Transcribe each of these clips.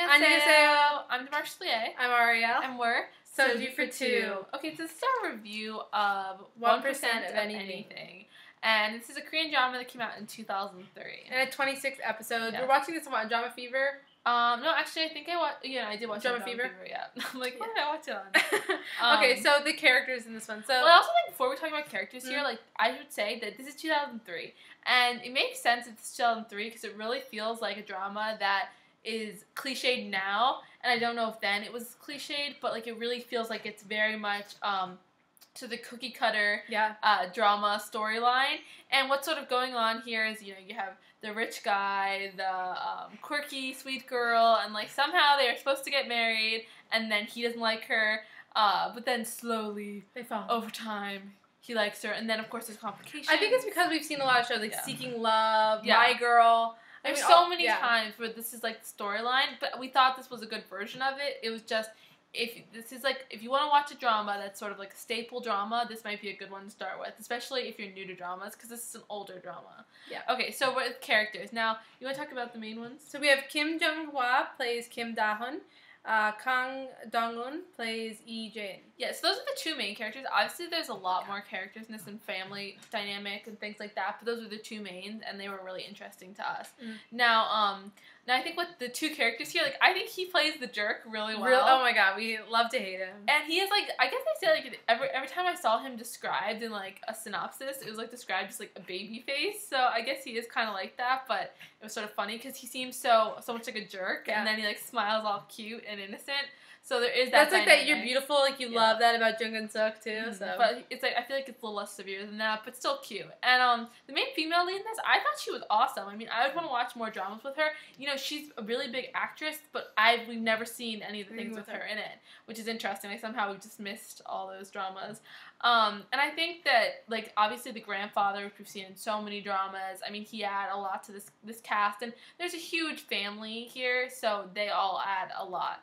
Annyeonghaseyo. I'm Marshall. I'm Ariel. And we're Soju for Two. Okay, so this is our review of 1% of anything. And this is a Korean drama that came out in 2003. And it's 26 episodes. Yes. We're watching this on Drama Fever. No, actually, I think I watched. Yeah, I did watch Drama Fever. Yeah, I'm like, what did I watch it on? Okay, so the characters in this one. So well, I also think before we talk about characters here, like I should say that this is 2003, and it makes sense it's 2003 because it really feels like a drama that is cliched now, and I don't know if then it was cliched, but like it really feels like it's very much to the cookie cutter drama storyline. And what's sort of going on here is, you know, you have the rich guy, the quirky sweet girl, and like somehow they are supposed to get married, and then he doesn't like her, but then slowly they fall over time. He likes her, and then of course there's complications. I think it's because we've seen a lot of shows like Seeking Love, My Girl. There's so many times where this is like the storyline, but we thought this was a good version of it. It was just, if you want to watch a drama that's sort of like a staple drama, this might be a good one to start with, especially if you're new to dramas, because this is an older drama. Yeah. Okay, so with characters. Now, you want to talk about the main ones? So we have Kim Jung-hwa plays Kim Da-hun. Kang Dong-un plays Lee Jae-in. Yeah, so those are the two main characters. Obviously, there's a lot more characters in this and family dynamic and things like that, but those are the two mains, and they were really interesting to us. Now I think with the two characters here, like, I think he plays the jerk really well. Oh my god, we love to hate him. And he is, like, I guess they say, like, every time I saw him described in, like, a synopsis, it was, like, described as, like, a baby face. So I guess he is kind of like that, but it was sort of funny because he seems so much like a jerk, and then he, like, smiles all cute and innocent. So there is that. That's like that. You're beautiful. Like you love that about Jung Eun-suk too. So, but it's like I feel like it's a little less severe than that, but still cute. And the main female lead in this, I thought she was awesome. I mean, I would want to watch more dramas with her. You know, she's a really big actress, but we've never seen any of the things with her in it, which is interesting. Like somehow we've just missed all those dramas. And I think that, like, obviously the grandfather, which we've seen in so many dramas, I mean, he add a lot to this cast, and there's a huge family here, so they all add a lot.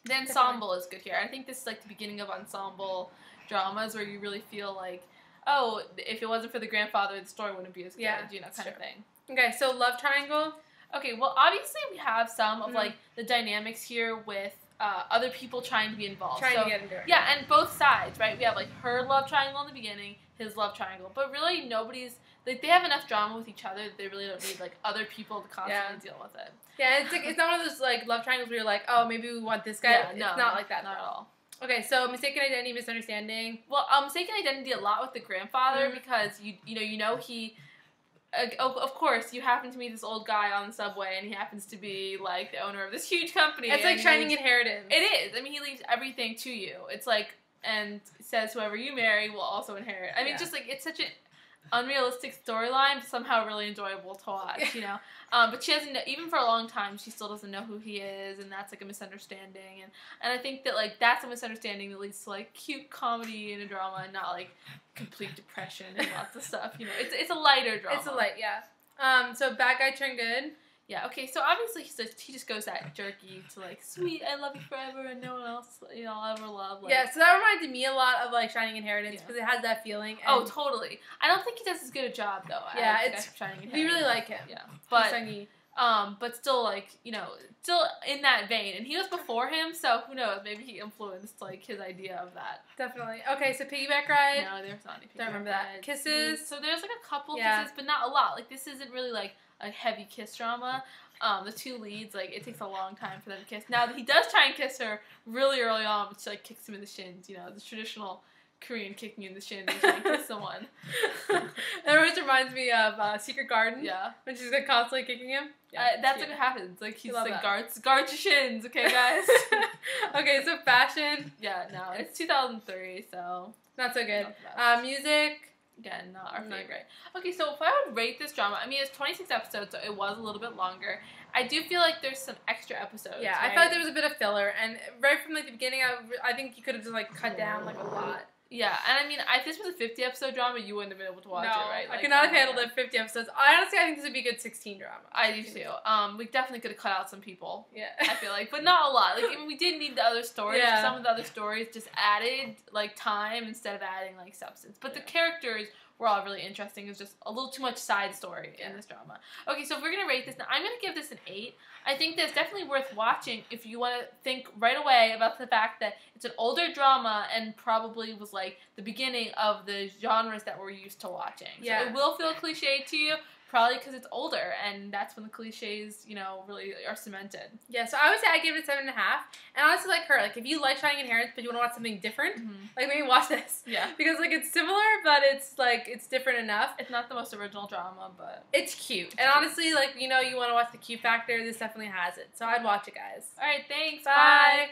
The ensemble is good here. I think this is like the beginning of ensemble dramas where you really feel like, oh, if it wasn't for the grandfather, the story wouldn't be as good, you know, kind of thing. Okay, so love triangle. Okay, well, obviously we have some of like the dynamics here with other people trying to be involved. Trying to get into it. Yeah, and both sides, right? We have like her love triangle in the beginning, his love triangle, but really nobody's. Like, they have enough drama with each other that they really don't need, like, other people to constantly deal with it. Yeah, it's like, it's not one of those, like, love triangles where you're like, oh, maybe we want this guy. Yeah, it's not like that. Not at all. Okay, so mistaken identity, misunderstanding. Well, mistaken identity a lot with the grandfather because, you know he... of course, you happen to meet this old guy on the subway, and he happens to be, like, the owner of this huge company. It's like Shining Inheritance. It is. I mean, he leaves everything to you. It's like, and says whoever you marry will also inherit. I mean, just, like, it's such an unrealistic storyline, but somehow really enjoyable to watch, you know. But she doesn't know, even for a long time, she still doesn't know who he is, and that's like a misunderstanding. And I think that like that's a misunderstanding that leads to like cute comedy and a drama, and not like complete depression and lots of stuff. You know, it's a lighter drama. It's a light, so bad guy turned good. Yeah, okay, so obviously he just goes that jerky to, like, sweet, I love you forever, and no one else, you know, I'll ever love. Like, yeah, so that reminded me a lot of, like, Shining Inheritance, because it has that feeling. And oh, totally. I don't think he does as good a job, though, as Shining Inheritance. We really like him. Yeah, but still, like, you know, still in that vein, and he was before him, so who knows, maybe he influenced, like, his idea of that. Definitely. Okay, so Piggyback Ride. No, there's not any Piggyback Don't remember that. Kisses. So there's, like, a couple kisses, but not a lot. Like, this isn't really, like, a heavy kiss drama. The two leads, like, it takes a long time for them to kiss. Now, he does try and kiss her really early on, but she, like, kicks him in the shins, you know, the traditional Korean kicking in the shins and trying to kiss someone. That always reminds me of Secret Garden. Yeah. When she's, like, constantly kicking him. Yeah, that's what happens. Like, he's like, guard your shins, okay, guys? Okay, so fashion. Yeah, no, it's 2003, so. Not so good. Music. Again, not our favorite. Okay, so if I would rate this drama, I mean, it's 26 episodes, so it was a little bit longer. I do feel like there's some extra episodes. Yeah, right? I felt like there was a bit of filler, and right from like the beginning, I think you could have just like cut down like a lot. Yeah, and I mean, if this was a 50-episode drama, you wouldn't have been able to watch it, right? Like, I could not have handled it 50 episodes. I think this would be a good 16 drama. I do too. We definitely could have cut out some people. Yeah. I feel like, but not a lot. Like, I mean, we did need the other stories. Yeah. Some of the other stories just added, like, time instead of adding, like, substance. But the characters were all really interesting. It was just a little too much side story in this drama. Okay, so if we're going to rate this, now I'm going to give this an 8. I think that's definitely worth watching if you want to think right away about the fact that it's an older drama and probably was like the beginning of the genres that we're used to watching. Yeah. So it will feel cliche to you, probably because it's older, and that's when the cliches, you know, really are cemented. Yeah, so I would say I give it a 7.5. And honestly, like her, like if you like Shining Inheritance but you want to watch something different, like maybe watch this. Yeah. Because like it's similar, but it's like it's different enough. It's not the most original drama, but it's cute. And honestly, like you know, you want to watch the cute factor, this definitely has it. So I'd watch it, guys. All right, thanks. Bye. Bye.